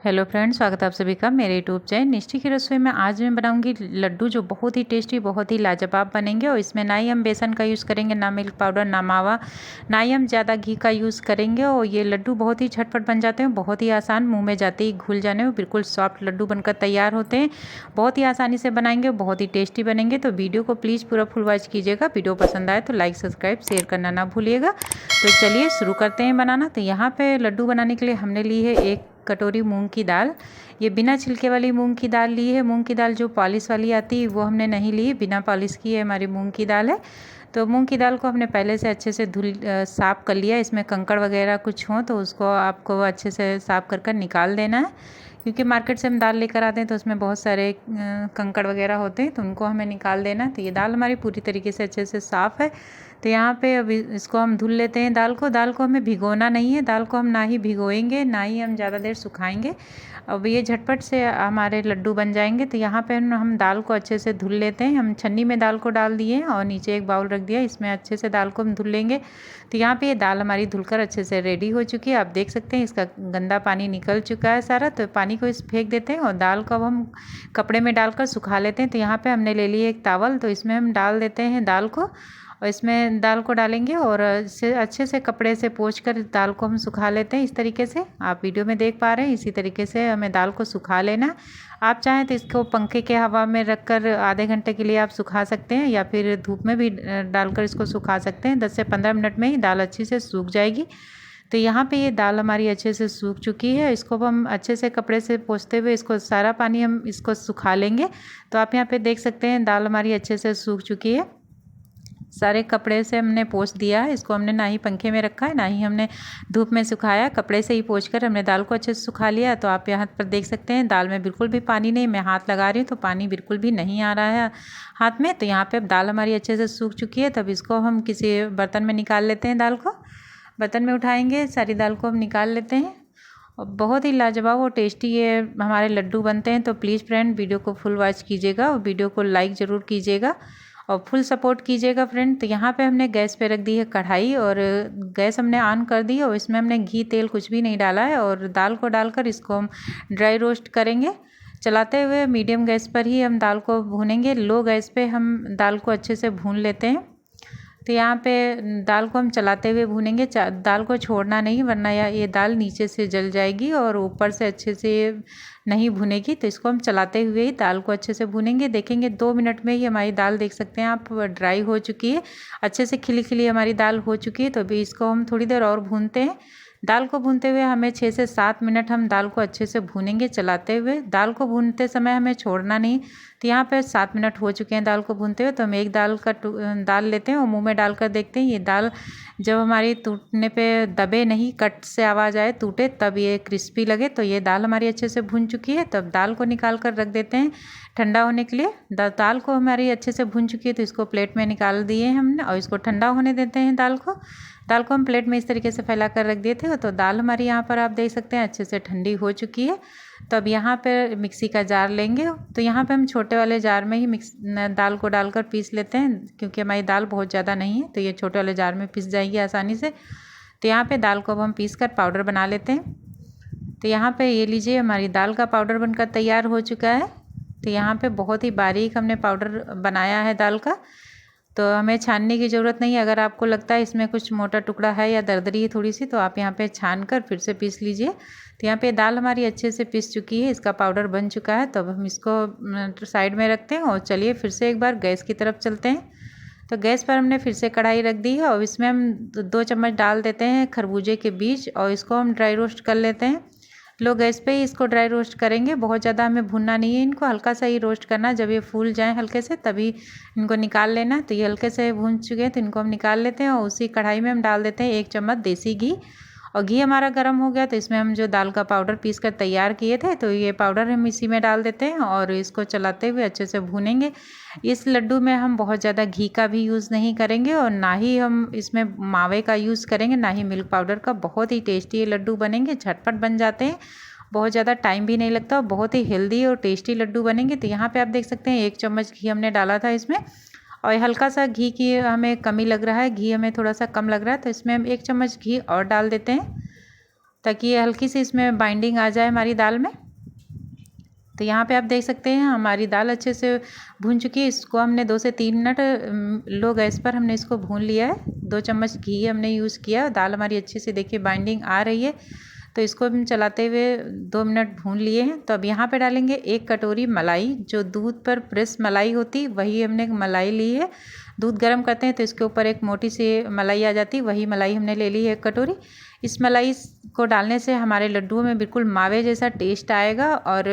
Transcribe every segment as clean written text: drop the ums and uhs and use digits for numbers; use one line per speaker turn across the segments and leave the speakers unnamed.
Hello friends, स्वागत है आप सभी का मेरे यूट्यूब चैनल निष्ठी की रसोई में। आज मैं बनाऊंगी लड्डू जो बहुत ही टेस्टी, बहुत ही लाजवाब बनेंगे। और इसमें ना ही हम बेसन का यूज़ करेंगे, ना मिल्क पाउडर, ना मावा, ना ही हम ज़्यादा घी का यूज़ करेंगे। और ये लड्डू बहुत ही झटपट बन जाते हैं, बहुत ही आसान, मुंह में जाते ही घुल जाने में बिल्कुल सॉफ्ट लड्डू बनकर तैयार होते हैं। बहुत ही आसानी से बनाएंगे, बहुत ही टेस्टी बनेंगे। तो वीडियो को प्लीज़ पूरा फुल वॉच कीजिएगा। वीडियो पसंद आए तो लाइक, सब्सक्राइब, शेयर करना ना भूलिएगा। तो चलिए शुरू करते हैं बनाना। तो यहाँ पे लड्डू बनाने के लिए हमने ली है 1 कटोरी मूंग की दाल। ये बिना छिलके वाली मूंग की दाल ली है। मूंग की दाल जो पॉलिश वाली आती है वो हमने नहीं ली, बिना पॉलिश की है हमारी मूंग की दाल है। तो मूंग की दाल को हमने पहले से अच्छे से साफ़ कर लिया। इसमें कंकड़ वगैरह कुछ हो तो उसको आपको अच्छे से साफ़ कर निकाल देना है, क्योंकि मार्केट से हम दाल लेकर आते हैं तो उसमें बहुत सारे कंकड़ वगैरह होते हैं, तो उनको हमें निकाल देना है। तो ये दाल हमारी पूरी तरीके से अच्छे से साफ़ है। तो यहाँ पे अभी इसको हम धुल लेते हैं। दाल को हमें भिगोना नहीं है। दाल को हम ना ही भिगोएंगे, ना ही हम ज़्यादा देर सुखाएंगे। अब ये झटपट से हमारे लड्डू बन जाएंगे। तो यहाँ पे हम दाल को अच्छे से धुल लेते हैं। हम छन्नी में दाल को डाल दिए और नीचे एक बाउल रख दिया, इसमें अच्छे से दाल को हम धुल लेंगे। तो यहाँ पे ये दाल हमारी धुलकर अच्छे से रेडी हो चुकी है। आप देख सकते हैं इसका गंदा पानी निकल चुका है सारा। तो पानी को इस फेंक देते हैं और दाल को अब हम कपड़े में डालकर सुखा लेते हैं। तो यहाँ पे हमने ले ली एक तावल, तो इसमें हम डाल देते हैं दाल को। और इसमें दाल को डालेंगे और इसे अच्छे से कपड़े से पोंछकर दाल को हम सुखा लेते हैं। इस तरीके से आप वीडियो में देख पा रहे हैं, इसी तरीके से हमें दाल को सुखा लेना। आप चाहें तो इसको पंखे के हवा में रखकर आधे घंटे के लिए आप सुखा सकते हैं, या फिर धूप में भी डालकर इसको सुखा सकते हैं। 10 से 15 मिनट में ही दाल अच्छी से सूख जाएगी। तो यहाँ पे ये दाल हमारी अच्छे से सूख चुकी है। इसको हम अच्छे से कपड़े से पोंछते हुए इसको सारा पानी हम इसको सुखा लेंगे। तो आप यहाँ पे देख सकते हैं दाल हमारी अच्छे से सूख चुकी है। सारे कपड़े से हमने पोंछ दिया है। इसको हमने ना ही पंखे में रखा है, ना ही हमने धूप में सुखाया। कपड़े से ही पोंछकर हमने दाल को अच्छे से सुखा लिया। तो आप यहाँ पर देख सकते हैं दाल में बिल्कुल भी पानी नहीं। मैं हाथ लगा रही हूँ तो पानी बिल्कुल भी नहीं आ रहा है हाथ में। तो यहाँ पे अब दाल हमारी अच्छे से सूख चुकी है। तब इसको हम किसी बर्तन में निकाल लेते हैं। दाल को बर्तन में उठाएंगे, सारी दाल को हम निकाल लेते हैं। और बहुत ही लाजवाब और टेस्टी ये हमारे लड्डू बनते हैं। तो प्लीज़ फ्रेंड वीडियो को फुल वॉच कीजिएगा और वीडियो को लाइक ज़रूर कीजिएगा और फुल सपोर्ट कीजिएगा फ्रेंड। तो यहाँ पे हमने गैस पे रख दी है कढ़ाई और गैस हमने ऑन कर दी और इसमें हमने घी तेल कुछ भी नहीं डाला है। और दाल को डालकर इसको हम ड्राई रोस्ट करेंगे, चलाते हुए मीडियम गैस पर ही हम दाल को भूनेंगे। लो गैस पे हम दाल को अच्छे से भून लेते हैं। तो यहाँ पे दाल को हम चलाते हुए भूनेंगे, दाल को छोड़ना नहीं, वरना ये दाल नीचे से जल जाएगी और ऊपर से अच्छे से नहीं भुनेगी। तो इसको हम चलाते हुए ही दाल को अच्छे से भूनेंगे। देखेंगे 2 मिनट में ही हमारी दाल देख सकते हैं आप ड्राई हो चुकी है, अच्छे से खिली खिली हमारी दाल हो चुकी है। तो अभी इसको हम थोड़ी देर और भूनते हैं। दाल को भूनते हुए हमें 6 से 7 मिनट हम दाल को अच्छे से भूनेंगे चलाते हुए। दाल को भूनते समय हमें छोड़ना नहीं। तो यहाँ पे 7 मिनट हो चुके हैं दाल को भूनते हुए। तो हम एक दाल लेते हैं और मुंह में डालकर देखते हैं। ये दाल जब हमारी टूटने पे दबे नहीं, कट से आवाज़ आए, टूटे, तब ये क्रिस्पी लगे, तो ये दाल हमारी अच्छे से भून चुकी है। तब दाल को निकाल कर रख देते हैं ठंडा होने के लिए। दाल को हमारी अच्छे से भून चुकी है तो इसको प्लेट में निकाल दिए हमने और इसको ठंडा होने देते हैं। दाल को हम प्लेट में इस तरीके से फैला कर रख दिए थे। तो दाल हमारी यहाँ पर आप देख सकते हैं अच्छे से ठंडी हो चुकी है। तो अब यहाँ पर मिक्सी का जार लेंगे। तो यहाँ पे हम छोटे वाले जार में ही दाल को डालकर पीस लेते हैं, क्योंकि हमारी दाल बहुत ज़्यादा नहीं है, तो ये छोटे वाले जार में पीस जाएगी आसानी से। तो यहाँ पे दाल को अब हम पीस कर पाउडर बना लेते हैं। तो यहाँ पे ये लीजिए हमारी दाल का पाउडर बनकर तैयार हो चुका है। तो यहाँ पे बहुत ही बारीक हमने पाउडर बनाया है दाल का। तो हमें छानने की ज़रूरत नहीं है। अगर आपको लगता है इसमें कुछ मोटा टुकड़ा है या दरदरी है थोड़ी सी, तो आप यहाँ पे छान कर फिर से पीस लीजिए। तो यहाँ पे दाल हमारी अच्छे से पीस चुकी है, इसका पाउडर बन चुका है। तो अब हम इसको साइड में रखते हैं और चलिए फिर से एक बार गैस की तरफ चलते हैं। तो गैस पर हमने फिर से कढ़ाई रख दी है और इसमें हम 2 चम्मच डाल देते हैं खरबूजे के बीज और इसको हम ड्राई रोस्ट कर लेते हैं। लो गैस पे ही इसको ड्राई रोस्ट करेंगे, बहुत ज़्यादा हमें भुनना नहीं है इनको, हल्का सा ही रोस्ट करना। जब ये फूल जाएं हल्के से तभी इनको निकाल लेना। तो ये हल्के से भून चुके हैं तो इनको हम निकाल लेते हैं और उसी कढ़ाई में हम डाल देते हैं 1 चम्मच देसी घी। और घी हमारा गर्म हो गया तो इसमें हम जो दाल का पाउडर पीस कर तैयार किए थे, तो ये पाउडर हम इसी में डाल देते हैं और इसको चलाते हुए अच्छे से भूनेंगे। इस लड्डू में हम बहुत ज़्यादा घी का भी यूज़ नहीं करेंगे और ना ही हम इसमें मावे का यूज़ करेंगे, ना ही मिल्क पाउडर का। बहुत ही टेस्टी ये लड्डू बनेंगे, झटपट बन जाते हैं, बहुत ज़्यादा टाइम भी नहीं लगता और बहुत ही हेल्दी और टेस्टी लड्डू बनेंगे। तो यहाँ पे आप देख सकते हैं 1 चम्मच घी हमने डाला था इसमें और हल्का सा घी की हमें कमी लग रहा है, घी हमें थोड़ा सा कम लग रहा है, तो इसमें हम 1 चम्मच घी और डाल देते हैं। ताकि ये हल्की सी इसमें बाइंडिंग आ जाए हमारी दाल में। तो यहाँ पे आप देख सकते हैं हमारी दाल अच्छे से भून चुकी है। इसको हमने 2 से 3 मिनट लो गैस पर हमने इसको भून लिया है। 2 चम्मच घी हमने यूज़ किया। दाल हमारी अच्छे से देखिए बाइंडिंग आ रही है, तो इसको हम चलाते हुए 2 मिनट भून लिए हैं। तो अब यहाँ पे डालेंगे 1 कटोरी मलाई, जो दूध पर प्रेस मलाई होती वही हमने मलाई ली है। दूध गर्म करते हैं तो इसके ऊपर एक मोटी सी मलाई आ जाती, वही मलाई हमने ले ली है 1 कटोरी। इस मलाई को डालने से हमारे लड्डुओं में बिल्कुल मावे जैसा टेस्ट आएगा और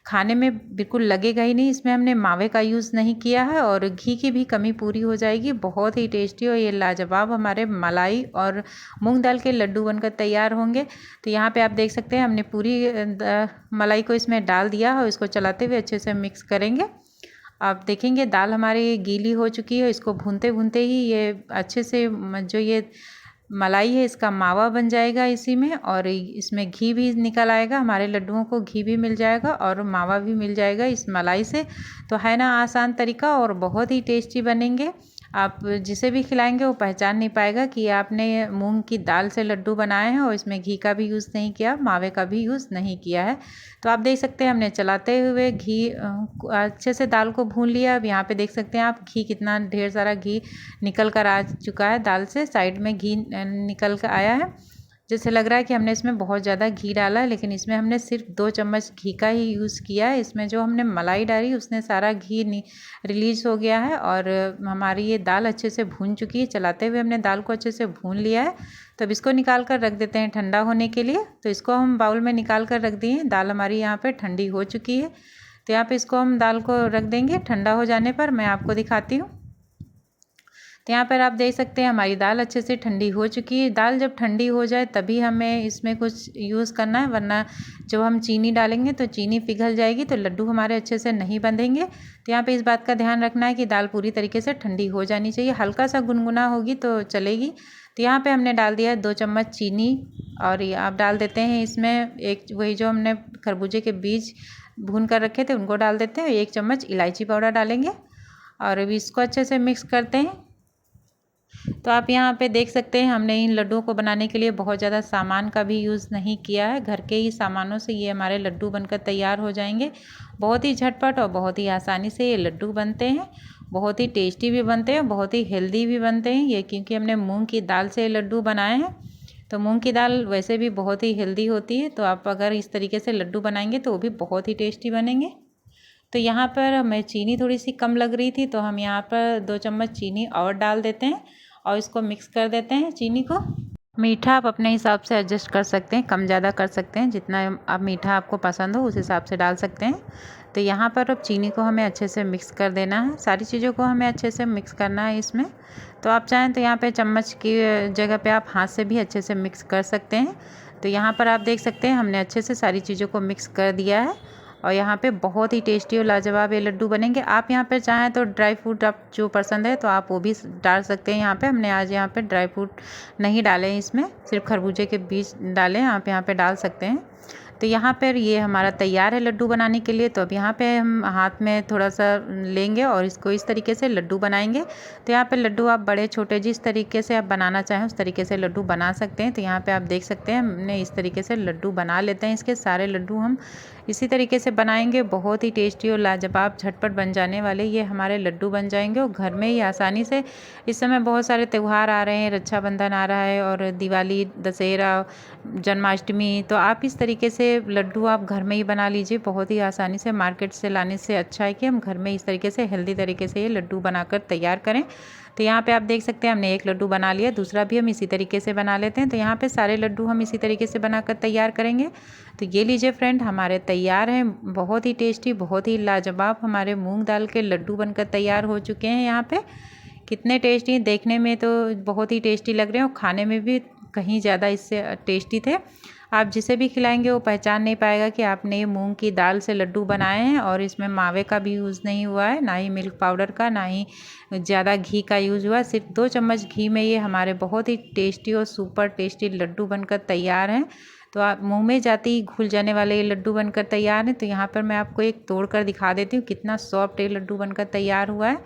खाने में बिल्कुल लगेगा ही नहीं। इसमें हमने मावे का यूज़ नहीं किया है और घी की भी कमी पूरी हो जाएगी। बहुत ही टेस्टी और ये लाजवाब हमारे मलाई और मूंग दाल के लड्डू बनकर तैयार होंगे। तो यहाँ पे आप देख सकते हैं हमने पूरी मलाई को इसमें डाल दिया और इसको चलाते हुए अच्छे से मिक्स करेंगे। आप देखेंगे दाल हमारी गीली हो चुकी है। इसको भूनते भूनते ही ये अच्छे से जो ये मलाई है इसका मावा बन जाएगा इसी में, और इसमें घी भी निकल आएगा। हमारे लड्डुओं को घी भी मिल जाएगा और मावा भी मिल जाएगा इस मलाई से। तो है ना आसान तरीका और बहुत ही टेस्टी बनेंगे। आप जिसे भी खिलाएंगे वो पहचान नहीं पाएगा कि आपने मूंग की दाल से लड्डू बनाए हैं और इसमें घी का भी यूज़ नहीं किया, मावे का भी यूज़ नहीं किया है। तो आप देख सकते हैं हमने चलाते हुए घी अच्छे से दाल को भून लिया। अब यहाँ पे देख सकते हैं आप घी कितना ढेर सारा घी निकल कर आ चुका है दाल से। साइड में घी निकल कर आया है, जैसे लग रहा है कि हमने इसमें बहुत ज़्यादा घी डाला है, लेकिन इसमें हमने सिर्फ 2 चम्मच घी का ही यूज़ किया है। इसमें जो हमने मलाई डाली उसने सारा घी रिलीज़ हो गया है और हमारी ये दाल अच्छे से भून चुकी है। चलाते हुए हमने दाल को अच्छे से भून लिया है। तो अब इसको निकाल कर रख देते हैं ठंडा होने के लिए। तो इसको हम बाउल में निकाल कर रख दिए। दाल हमारी यहाँ पर ठंडी हो चुकी है। तो यहाँ पर इसको हम दाल को रख देंगे। ठंडा हो जाने पर मैं आपको दिखाती हूँ। तो यहाँ पर आप देख सकते हैं हमारी दाल अच्छे से ठंडी हो चुकी है। दाल जब ठंडी हो जाए तभी हमें इसमें कुछ यूज़ करना है, वरना जब हम चीनी डालेंगे तो चीनी पिघल जाएगी तो लड्डू हमारे अच्छे से नहीं बंधेंगे। तो यहाँ पे इस बात का ध्यान रखना है कि दाल पूरी तरीके से ठंडी हो जानी चाहिए। हल्का सा गुनगुना होगी तो चलेगी। तो यहाँ पर हमने डाल दिया है 2 चम्मच चीनी और आप डाल देते हैं इसमें एक वही जो हमने खरबूजे के बीज भून कर रखे थे उनको डाल देते हैं। 1 चम्मच इलायची पाउडर डालेंगे और अभी इसको अच्छे से मिक्स करते हैं। तो आप यहाँ पे देख सकते हैं हमने इन लड्डुओं को बनाने के लिए बहुत ज़्यादा सामान का भी यूज़ नहीं किया है। घर के ही सामानों से ये हमारे लड्डू बनकर तैयार हो जाएंगे। बहुत ही झटपट और बहुत ही आसानी से ये लड्डू बनते हैं। बहुत ही टेस्टी भी बनते हैं, बहुत ही हेल्दी भी बनते हैं ये, क्योंकि हमने मूंग की दाल से लड्डू बनाए हैं। तो मूंग की दाल वैसे भी बहुत ही हेल्दी होती है। तो आप अगर इस तरीके से लड्डू बनाएंगे तो वो भी बहुत ही टेस्टी बनेंगे। तो यहाँ पर हमें चीनी थोड़ी सी कम लग रही थी, तो हम यहाँ पर 2 चम्मच चीनी और डाल देते हैं और इसको मिक्स कर देते हैं चीनी को। मीठा आप अपने हिसाब से एडजस्ट कर सकते हैं, कम ज़्यादा कर सकते हैं। जितना आप मीठा आपको पसंद हो उस हिसाब से डाल सकते हैं। तो यहाँ पर अब चीनी को हमें अच्छे से मिक्स कर देना है। सारी चीज़ों को हमें अच्छे से मिक्स करना है इसमें। तो आप चाहें तो यहाँ पे चम्मच की जगह पे आप हाथ से भी अच्छे से मिक्स कर सकते हैं। तो यहाँ पर आप देख सकते हैं हमने अच्छे से सारी चीज़ों को मिक्स कर दिया है और यहाँ पे बहुत ही टेस्टी और लाजवाब ये लड्डू बनेंगे। आप यहाँ पे चाहें तो ड्राई फ्रूट आप जो पसंद है तो आप वो भी डाल सकते हैं। यहाँ पे हमने आज यहाँ पे ड्राई फ्रूट नहीं डाले हैं, इसमें सिर्फ खरबूजे के बीज डाले हैं। आप यहाँ पे डाल सकते हैं। तो यहाँ पर ये हमारा तैयार है लड्डू बनाने के लिए। तो अब यहाँ पे हम हाथ में थोड़ा सा लेंगे और इसको इस तरीके से लड्डू बनाएंगे। तो यहाँ पे लड्डू आप बड़े छोटे जिस तरीके से आप बनाना चाहें उस तरीके से लड्डू बना सकते हैं। तो यहाँ पे आप देख सकते हैं हमने इस तरीके से लड्डू बना लेते हैं। इसके सारे लड्डू हम इसी तरीके से बनाएंगे। बहुत ही टेस्टी और लाजवाब झटपट बन जाने वाले ये हमारे लड्डू बन जाएंगे और घर में ही आसानी से। इस समय बहुत सारे त्यौहार आ रहे हैं, रक्षाबंधन आ रहा है और दिवाली, दशहरा, जन्माष्टमी। तो आप इस तरीके से लड्डू आप घर में ही बना लीजिए बहुत ही आसानी से। मार्केट से लाने से अच्छा है कि हम घर में इस तरीके से हेल्दी तरीके से ये लड्डू बनाकर तैयार करें। तो यहाँ पे आप देख सकते हैं हमने एक लड्डू बना लिया, दूसरा भी हम इसी तरीके से बना लेते हैं। तो यहाँ पे सारे लड्डू हम इसी तरीके से बनाकर तैयार करेंगे। तो ये लीजिए फ्रेंड, हमारे तैयार हैं बहुत ही टेस्टी, बहुत ही लाजवाब हमारे मूंग दाल के लड्डू बनकर तैयार हो चुके हैं। यहाँ पे कितने टेस्टी हैं, देखने में तो बहुत ही टेस्टी लग रहे हैं और खाने में भी कहीं ज़्यादा इससे टेस्टी थे। आप जिसे भी खिलाएंगे वो पहचान नहीं पाएगा कि आपने ये मूंग की दाल से लड्डू बनाए हैं और इसमें मावे का भी यूज़ नहीं हुआ है, ना ही मिल्क पाउडर का, ना ही ज़्यादा घी का यूज़ हुआ। सिर्फ 2 चम्मच घी में ये हमारे बहुत ही टेस्टी और सुपर टेस्टी लड्डू बनकर तैयार हैं। तो आप मुंह में जाते ही घुल जाने वाले ये लड्डू बनकर तैयार हैं। तो यहाँ पर मैं आपको एक तोड़ कर दिखा देती हूँ कितना सॉफ्ट ये लड्डू बनकर तैयार हुआ है।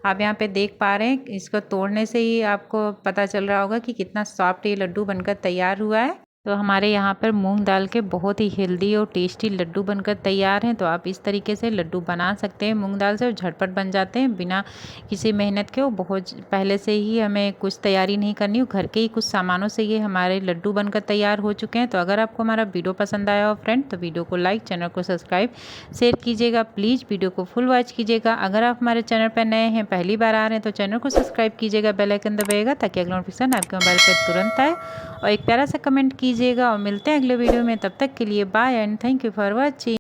आप यहाँ पे देख पा रहे हैं, इसको तोड़ने से ही आपको पता चल रहा होगा कि कितना सॉफ्ट ये लड्डू बनकर तैयार हुआ है। तो हमारे यहाँ पर मूंग दाल के बहुत ही हेल्दी और टेस्टी लड्डू बनकर तैयार हैं। तो आप इस तरीके से लड्डू बना सकते हैं मूंग दाल से, और झटपट बन जाते हैं बिना किसी मेहनत के। वो बहुत पहले से ही हमें कुछ तैयारी नहीं करनी, घर के ही कुछ सामानों से ये हमारे लड्डू बनकर तैयार हो चुके हैं। तो अगर आपको हमारा वीडियो पसंद आया हो फ्रेंड, तो वीडियो को लाइक, चैनल को सब्सक्राइब, शेयर कीजिएगा। प्लीज़ वीडियो को फुल वॉच कीजिएगा। अगर आप हमारे चैनल पर नए हैं, पहली बार आ रहे हैं, तो चैनल को सब्सक्राइब कीजिएगा, बेल आइकन दबाइएगा ताकि अगला नोटिफिकेशन आपके मोबाइल पर तुरंत आए। और एक प्यारा सा कमेंट कीजिएगा, और मिलते हैं अगले वीडियो में। तब तक के लिए bye and thank you for watching.